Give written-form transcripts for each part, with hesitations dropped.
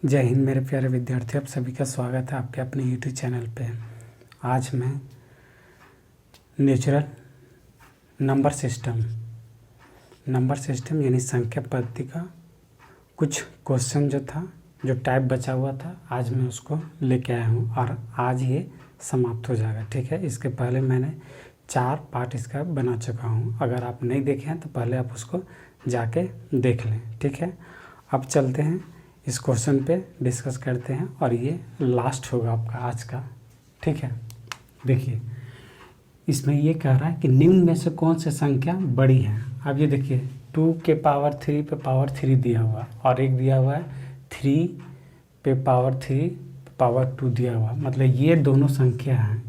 जय हिंद मेरे प्यारे विद्यार्थी, आप सभी का स्वागत है आपके अपने YouTube चैनल पे। आज मैं नेचुरल नंबर सिस्टम यानी संख्या पद्धति का कुछ क्वेश्चन जो टाइप बचा हुआ था, आज मैं उसको लेके आया हूँ और आज ये समाप्त हो जाएगा। ठीक है, इसके पहले मैंने 4 पार्ट इसका बना चुका हूँ। अगर आप नहीं देखे हैं तो पहले आप उसको जाके देख लें। ठीक है, अब चलते हैं इस क्वेश्चन पे डिस्कस करते हैं और ये लास्ट होगा आपका आज का। ठीक है, देखिए इसमें ये कह रहा है कि निम्न में से कौन सी संख्या बड़ी है। अब ये देखिए 2 के पावर 3 पे पावर 3 दिया हुआ और एक दिया हुआ है 3 पे पावर 3 पे पावर 2 दिया हुआ, मतलब ये दोनों संख्या हैं।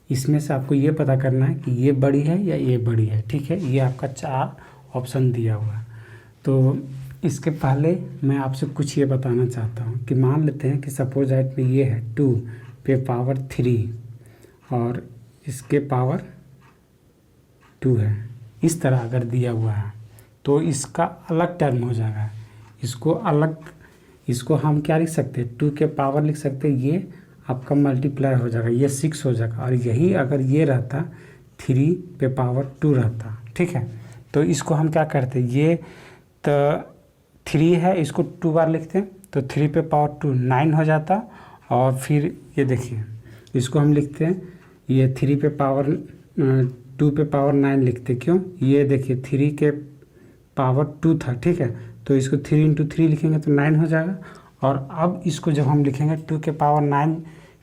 इसमें से आपको ये पता करना है कि ये बड़ी है या ये बड़ी है। ठीक है, ये आपका 4 ऑप्शन दिया हुआ है। तो इसके पहले मैं आपसे कुछ ये बताना चाहता हूँ कि मान लेते हैं कि सपोज दैट में ये है 2 पे पावर 3 और इसके पावर 2 है। इस तरह अगर दिया हुआ है तो इसका अलग टर्म हो जाएगा। इसको हम क्या लिख सकते हैं, 2 के पावर लिख सकते हैं, ये आपका मल्टीप्लाई हो जाएगा, ये 6 हो जाएगा। और यही अगर ये रहता 3 पे पावर 2 रहता, ठीक है, तो इसको हम क्या करते, ये तो 3 है, इसको 2 बार लिखते हैं तो 3 पे पावर 2 9 हो जाता। और फिर ये देखिए इसको हम लिखते हैं, ये 3 पे पावर 2 पे पावर 9 लिखते, क्यों, ये देखिए 3 के पावर 2 था। ठीक है, तो इसको 3 × 3 लिखेंगे तो 9 हो जाएगा। और अब इसको जब हम लिखेंगे 2 के पावर 9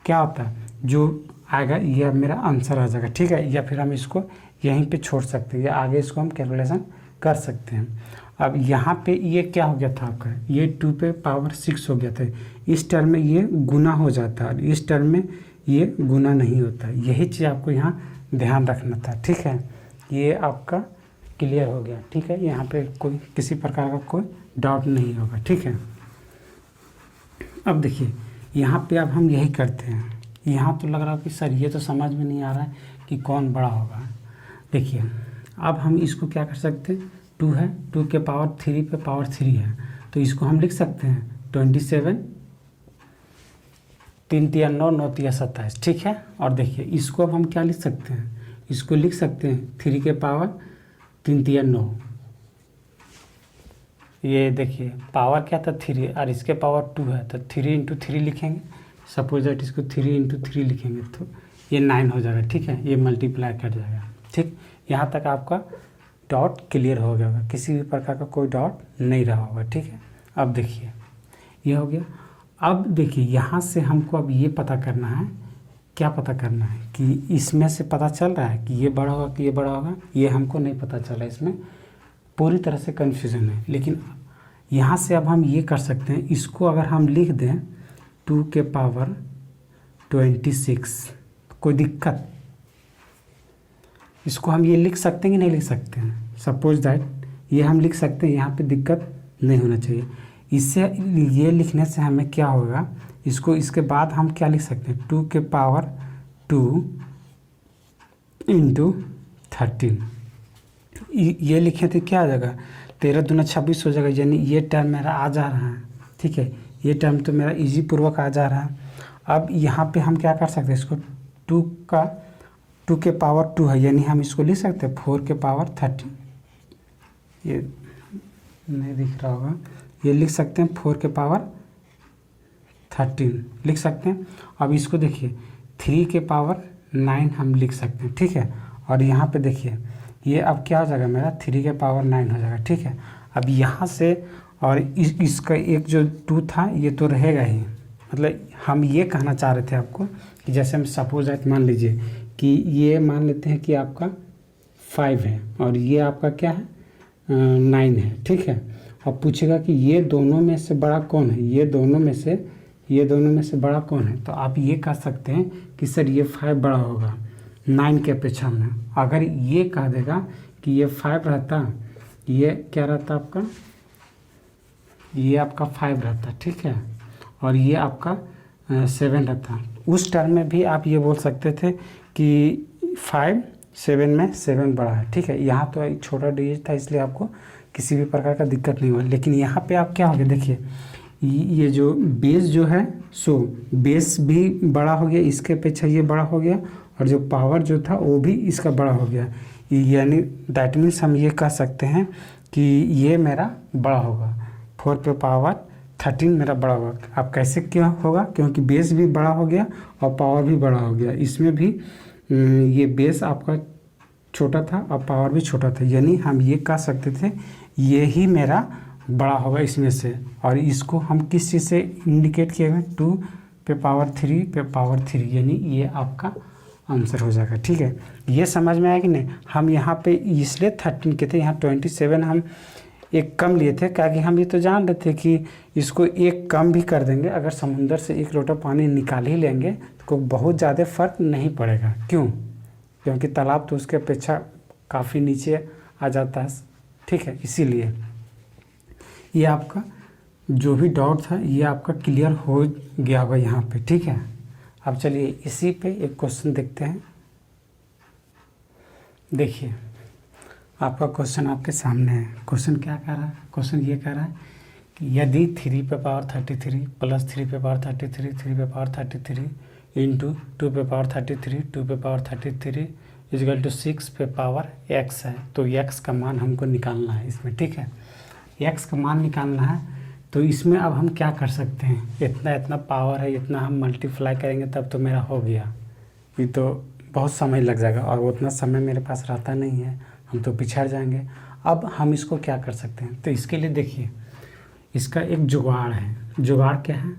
क्या होता है, जो आएगा ये मेरा आंसर आ जाएगा। ठीक है, या फिर हम इसको यहीं पे छोड़ सकते हैं या आगे इसको हम कैलकुलेशन कर सकते हैं। अब यहाँ पे ये क्या हो गया था आपका, ये 2 पे पावर 6 हो गया था। इस टर्म में ये गुना हो जाता है, इस टर्म में ये गुना नहीं होता। यही चीज़ आपको यहाँ ध्यान रखना था। ठीक है, ये आपका क्लियर हो गया। ठीक है, यहाँ पे कोई किसी प्रकार का कोई डाउट नहीं होगा। ठीक है, अब देखिए यहाँ पे अब हम यही करते हैं। यहाँ तो लग रहा है कि सर ये तो समझ में नहीं आ रहा है कि कौन बड़ा होगा। देखिए अब हम इसको क्या कर सकते हैं, 2 है, 2 के पावर 3 पे पावर 3 है, तो इसको हम लिख सकते हैं 27, 3 × 9 9 × 27। ठीक है, और देखिए इसको अब हम क्या लिख सकते हैं, इसको लिख सकते हैं 3 के पावर 3 × 9। ये देखिए पावर क्या था 3 और इसके पावर 2 है, तो 3 × 3 लिखेंगे। सपोज दैट इसको 3 × 3 लिखेंगे तो ये 9 हो जाएगा। ठीक है, ये मल्टीप्लाई कर जाएगा। ठीक, यहाँ तक आपका डॉट क्लियर हो गया होगा, किसी भी प्रकार का कोई डॉट नहीं रहा होगा। ठीक है, अब देखिए ये हो गया। अब देखिए यहाँ से हमको अब ये पता करना है, क्या पता करना है कि इसमें से पता चल रहा है कि ये बड़ा होगा कि ये बड़ा होगा, ये हमको नहीं पता चला, इसमें पूरी तरह से कन्फ्यूज़न है। लेकिन यहाँ से अब हम ये कर सकते हैं, इसको अगर हम लिख दें 2 के पावर 26, कोई दिक्कत, इसको हम ये लिख सकते हैं कि नहीं लिख सकते हैं। सपोज दैट ये हम लिख सकते हैं, यहाँ पे दिक्कत नहीं होना चाहिए। इससे ये लिखने से हमें क्या होगा, इसको इसके बाद हम क्या लिख सकते हैं, 2 के पावर 2 × 13, ये लिखे तो क्या आ जाएगा, 13 दूना 26 हो जाएगा, यानी ये टर्म मेरा आ जा रहा है। ठीक है, ये टर्म तो मेरा इजी पूर्वक आ जा रहा है। अब यहाँ पे हम क्या कर सकते हैं, इसको 2 के पावर 2 है, यानी हम इसको लिख सकते हैं 4 के पावर 13। ये नहीं दिख रहा होगा, ये लिख सकते हैं 4 के पावर 13 लिख सकते हैं। अब इसको देखिए 3 के पावर 9 हम लिख सकते हैं। ठीक है, और यहाँ पे देखिए ये अब क्या हो जाएगा, मेरा 3 के पावर 9 हो जाएगा। ठीक है, अब यहाँ से और इसका एक जो 2 था ये तो रहेगा ही। मतलब हम ये कहना चाह रहे थे आपको कि जैसे हम सपोज दैट मान लीजिए कि ये मान लेते हैं कि आपका 5 है और ये आपका क्या है 9 है। ठीक है, और पूछेगा कि ये दोनों में से बड़ा कौन है, ये दोनों में से बड़ा कौन है, तो आप ये कह सकते हैं कि सर ये 5 बड़ा होगा 9 के अपेक्षा में। अगर ये कह देगा कि ये 5 रहता, ये क्या रहता आपका, ये आपका 5 रहता। ठीक है, और ये आपका 7 रहता, उस टर्म में भी आप ये बोल सकते थे कि 5 7 में 7 बड़ा है। ठीक है, यहाँ तो एक छोटा डिजिट था इसलिए आपको किसी भी प्रकार का दिक्कत नहीं हुआ। लेकिन यहाँ पे आप क्या होगा, देखिए ये जो बेस जो है सो बेस भी बड़ा हो गया, इसके अपेक्षा ये बड़ा हो गया, और जो पावर जो था वो भी इसका बड़ा हो गया। यानी दैट मीन्स हम ये कह सकते हैं कि ये मेरा बड़ा होगा, 4 पे पावर 13 मेरा बड़ा होगा। अब कैसे क्या होगा, क्योंकि बेस भी बड़ा हो गया और पावर भी बड़ा हो गया। इसमें भी ये बेस आपका छोटा था और पावर भी छोटा था, यानी हम ये कह सकते थे ये ही मेरा बड़ा होगा इसमें से। और इसको हम किस चीज़ से इंडिकेट किए हुए, 2 पे पावर 3 पे पावर 3, यानी ये आपका आंसर हो जाएगा। ठीक है, ये समझ में आया कि नहीं। हम यहाँ पे इसलिए 13 के थे, यहाँ 27 हम एक कम लिए थे, क्योंकि हम ये तो जान रहे थे कि इसको एक कम भी कर देंगे, अगर समुंदर से 1 लोटा पानी निकाल ही लेंगे तो बहुत ज़्यादा फर्क नहीं पड़ेगा। क्यों? क्योंकि तालाब तो उसके अपेक्षा काफ़ी नीचे आ जाता है। ठीक है, इसीलिए ये आपका जो भी डाउट था ये आपका क्लियर हो गया होगा यहाँ पे। ठीक है, अब चलिए इसी पे एक क्वेश्चन देखते हैं। देखिए आपका क्वेश्चन आपके सामने है। क्वेश्चन क्या कह रहा है? क्वेश्चन ये कह रहा है कि यदि 3 पे पावर 33 प्लस 3 पे पावर 33 3 पे पावर 33 इंटू 2 पे पावर 33 2 पे पावर 33 इजकल टू 6 पे पावर x है, तो x का मान हमको निकालना है इसमें। ठीक है, x का मान निकालना है, तो इसमें अब हम क्या कर सकते हैं, इतना इतना पावर है, इतना हम मल्टीप्लाई करेंगे तब तो मेरा हो गया। ये तो बहुत समय लग जाएगा और उतना समय मेरे पास रहता नहीं है, हम तो पिछड़ जाएंगे। अब हम इसको क्या कर सकते हैं, तो इसके लिए देखिए इसका एक जुगाड़ है। जुगाड़ क्या है,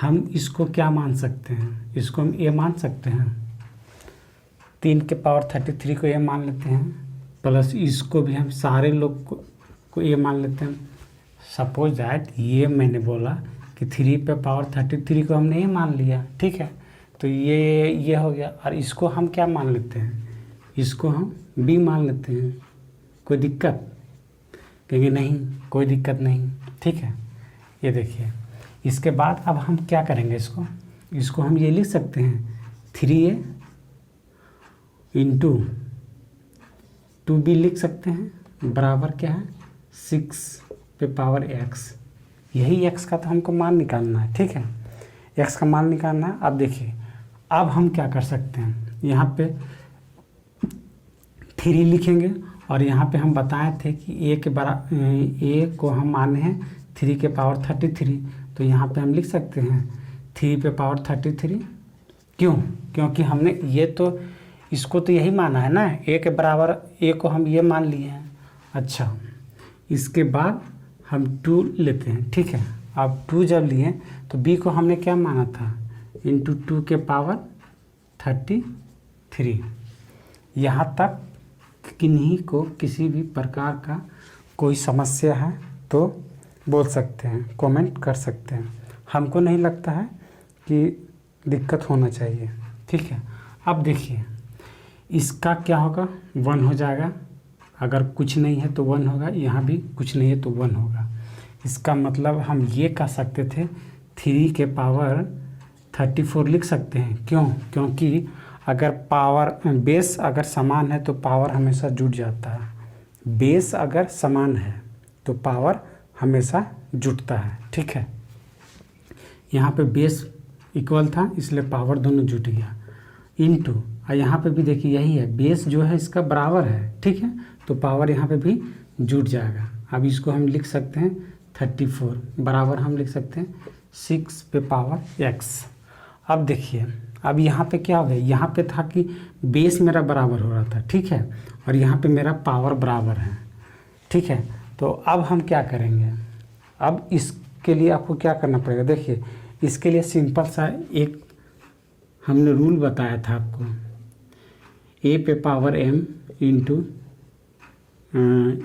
हम इसको क्या मान सकते हैं, इसको हम a मान सकते हैं, 3 के पावर 33 को a मान लेते हैं, प्लस इसको भी हम सारे लोग को a मान लेते हैं। सपोज दैट ये मैंने बोला कि 3 पे पावर 33 को हमने a मान लिया। ठीक है, तो ये हो गया, और इसको हम क्या मान लेते हैं, इसको हम b मान लेते हैं। कोई दिक्कत? कहेंगे नहीं, कोई दिक्कत नहीं। ठीक है, ये देखिए इसके बाद अब हम क्या करेंगे, इसको हम ये लिख सकते हैं 3a इंटू 2b लिख सकते हैं, बराबर क्या है 6 पे पावर x। यही x का तो हमको मान निकालना है। ठीक है, x का मान निकालना है। अब देखिए अब हम क्या कर सकते हैं, यहाँ पे 3 लिखेंगे और यहाँ पे हम बताए थे कि a को हम माने हैं 3 के पावर 33, तो यहाँ पे हम लिख सकते हैं 3 पे पावर 33। क्यों? क्योंकि हमने ये तो इसको तो यही माना है ना, a के बराबर a को हम ये मान लिए हैं। अच्छा, इसके बाद हम 2 लेते हैं। ठीक है, अब 2 जब लिए तो b को हमने क्या माना था, इंटू 2 के पावर 33। यहाँ तक किन्हीं को किसी भी प्रकार का कोई समस्या है तो बोल सकते हैं, कमेंट कर सकते हैं। हमको नहीं लगता है कि दिक्कत होना चाहिए। ठीक है, अब देखिए इसका क्या होगा, 1 हो जाएगा, अगर कुछ नहीं है तो 1 होगा, यहाँ भी कुछ नहीं है तो 1 होगा। इसका मतलब हम ये कह सकते थे 3 के पावर 34 लिख सकते हैं। क्यों? क्योंकि अगर पावर बेस अगर समान है तो पावर हमेशा जुट जाता है। बेस अगर समान है तो पावर हमेशा जुटता है। ठीक है, यहाँ पे बेस इक्वल था इसलिए पावर दोनों जुट गया, इनटू और यहाँ पे भी देखिए यही है, बेस जो है इसका बराबर है। ठीक है, तो पावर यहाँ पे भी जुट जाएगा। अब इसको हम लिख सकते हैं 34 बराबर हम लिख सकते हैं 6 पे पावर x। अब देखिए अब यहाँ पे क्या हो गया, यहाँ पे था कि बेस मेरा बराबर हो रहा था। ठीक है, और यहाँ पे मेरा पावर बराबर है। ठीक है, तो अब हम क्या करेंगे, अब इसके लिए आपको क्या करना पड़ेगा, देखिए इसके लिए सिंपल सा एक हमने रूल बताया था आपको, a पे पावर m इंटू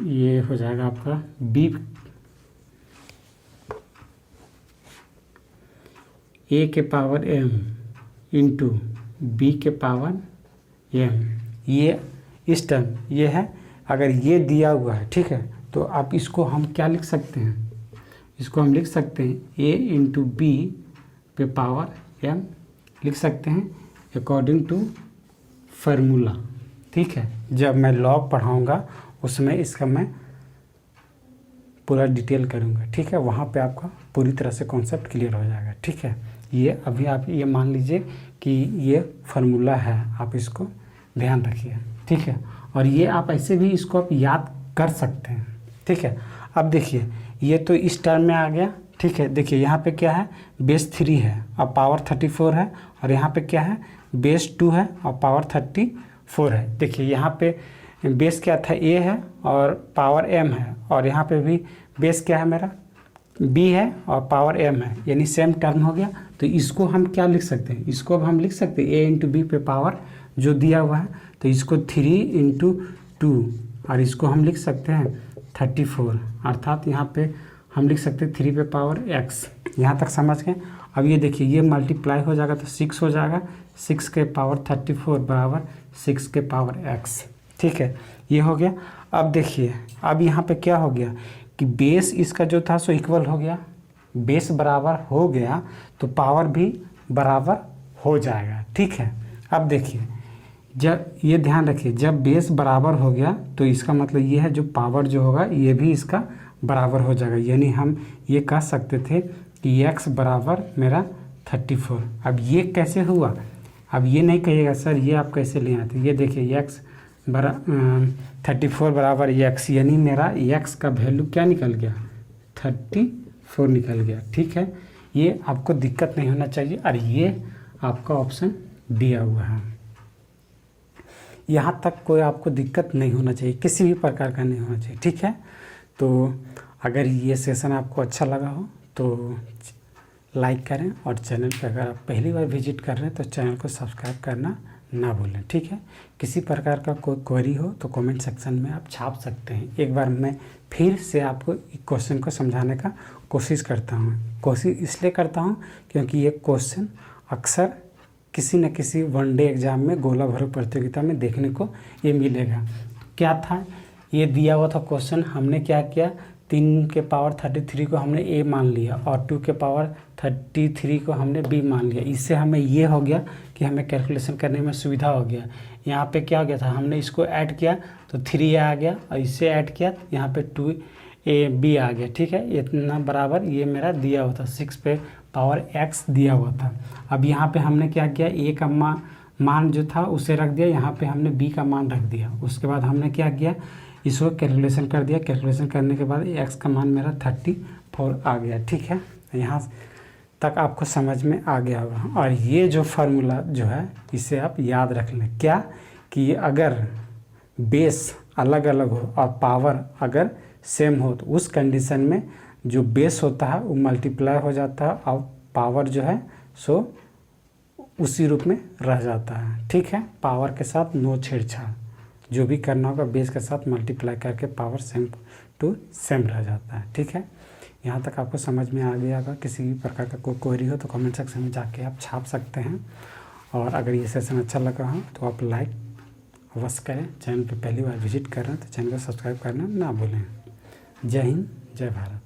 ये हो जाएगा आपका b, a के पावर m इंटू b के पावर m। ये इस टर्म ये है, अगर ये दिया हुआ है ठीक है, तो आप इसको हम क्या लिख सकते हैं, इसको हम लिख सकते हैं a इंटू बी पे पावर m लिख सकते हैं अकॉर्डिंग टू फार्मूला। ठीक है, जब मैं लॉग पढ़ाऊँगा उसमें इसका मैं पूरा डिटेल करूँगा, ठीक है। वहाँ पे आपका पूरी तरह से कॉन्सेप्ट क्लियर हो जाएगा, ठीक है। ये अभी आप ये मान लीजिए कि ये फार्मूला है, आप इसको ध्यान रखिए, ठीक है। और ये आप ऐसे भी इसको आप याद कर सकते हैं, ठीक है। अब देखिए ये तो इस टर्म में आ गया, ठीक है। देखिए यहाँ पे क्या है, बेस 3 है और पावर 34 है, और यहाँ पे क्या है, बेस 2 है और पावर 34 है। देखिए यहाँ पे बेस क्या था, a है और पावर m है, और यहाँ पे भी बेस क्या है मेरा, b है और पावर m है, यानी सेम टर्म हो गया। तो इसको हम क्या लिख सकते हैं, इसको अब हम लिख सकते हैं a इंटू बी पे पावर जो दिया हुआ है, तो इसको 3 इंटू 2 और इसको हम लिख सकते हैं 34, अर्थात यहाँ पे हम लिख सकते हैं 3 पे पावर x। यहाँ तक समझ गए। अब ये देखिए ये मल्टीप्लाई हो जाएगा तो 6 हो जाएगा, 6 के पावर 34 बराबर 6 के पावर x, ठीक है। ये हो गया। अब देखिए अब यहाँ पे क्या हो गया कि बेस इसका जो था सो इक्वल हो गया, बेस बराबर हो गया तो पावर भी बराबर हो जाएगा, ठीक है। अब देखिए जब ये ध्यान रखिए, जब बेस बराबर हो गया तो इसका मतलब ये है जो पावर जो होगा ये भी इसका बराबर हो जाएगा, यानी हम ये कह सकते थे कि x बराबर मेरा 34। अब ये कैसे हुआ, अब ये नहीं कहिएगा सर ये आप कैसे ले आते, ये देखिए x 34 बराबर x, यानी मेरा x का वैल्यू क्या निकल गया, 34 निकल गया, ठीक है। ये आपको दिक्कत नहीं होना चाहिए, और ये आपका ऑप्शन दिया हुआ है। यहाँ तक कोई आपको दिक्कत नहीं होना चाहिए, किसी भी प्रकार का नहीं होना चाहिए, ठीक है। तो अगर ये सेशन आपको अच्छा लगा हो तो लाइक करें, और चैनल पर अगर आप पहली बार विजिट कर रहे हैं तो चैनल को सब्सक्राइब करना ना भूलें, ठीक है। किसी प्रकार का कोई क्वेरी हो तो कमेंट सेक्शन में आप छाप सकते हैं। एक बार मैं फिर से आपको क्वेश्चन को समझाने का कोशिश करता हूँ। कोशिश इसलिए करता हूँ क्योंकि ये क्वेश्चन अक्सर किसी न किसी वनडे एग्ज़ाम में गोला भरो प्रतियोगिता में देखने को ये मिलेगा। क्या था, ये दिया हुआ था क्वेश्चन, हमने क्या किया, 3 के पावर 33 को हमने a मान लिया और 2 के पावर 33 को हमने b मान लिया। इससे हमें ये हो गया कि हमें कैलकुलेशन करने में सुविधा हो गया। यहाँ पे क्या हो गया था, हमने इसको ऐड किया तो 3a आ गया, और इससे ऐड किया यहाँ पे 2ab आ गया, ठीक है। इतना बराबर ये मेरा दिया हुआ था, 6 पे पावर x दिया हुआ था। अब यहाँ पे हमने क्या किया, a का मान जो था उसे रख दिया, यहाँ पे हमने b का मान रख दिया। उसके बाद हमने क्या किया, इसको कैलकुलेशन कर दिया। कैलकुलेशन करने के बाद x का मान मेरा 34 आ गया, ठीक है। यहाँ तक आपको समझ में आ गया होगा। और ये जो फार्मूला जो है इसे आप याद रख लें, क्या कि अगर बेस अलग अलग हो और पावर अगर सेम हो तो उस कंडीशन में जो बेस होता है वो मल्टीप्लाई हो जाता है और पावर जो है सो उसी रूप में रह जाता है, ठीक है। पावर के साथ नो छेड़छाड़, जो भी करना होगा बेस के साथ मल्टीप्लाई करके पावर सेम टू सेम रह जाता है, ठीक है। यहाँ तक आपको समझ में आ गया होगा। किसी भी प्रकार का कोई क्वेरी हो तो कमेंट सेक्शन में जाके आप छाप सकते हैं। और अगर ये सेशन अच्छा लगा हो तो आप लाइक अवश्य करें। चैनल पर पहली बार विजिट कर रहे हैं तो चैनल को सब्सक्राइब करना ना भूलें। जय हिंद, जय भारत।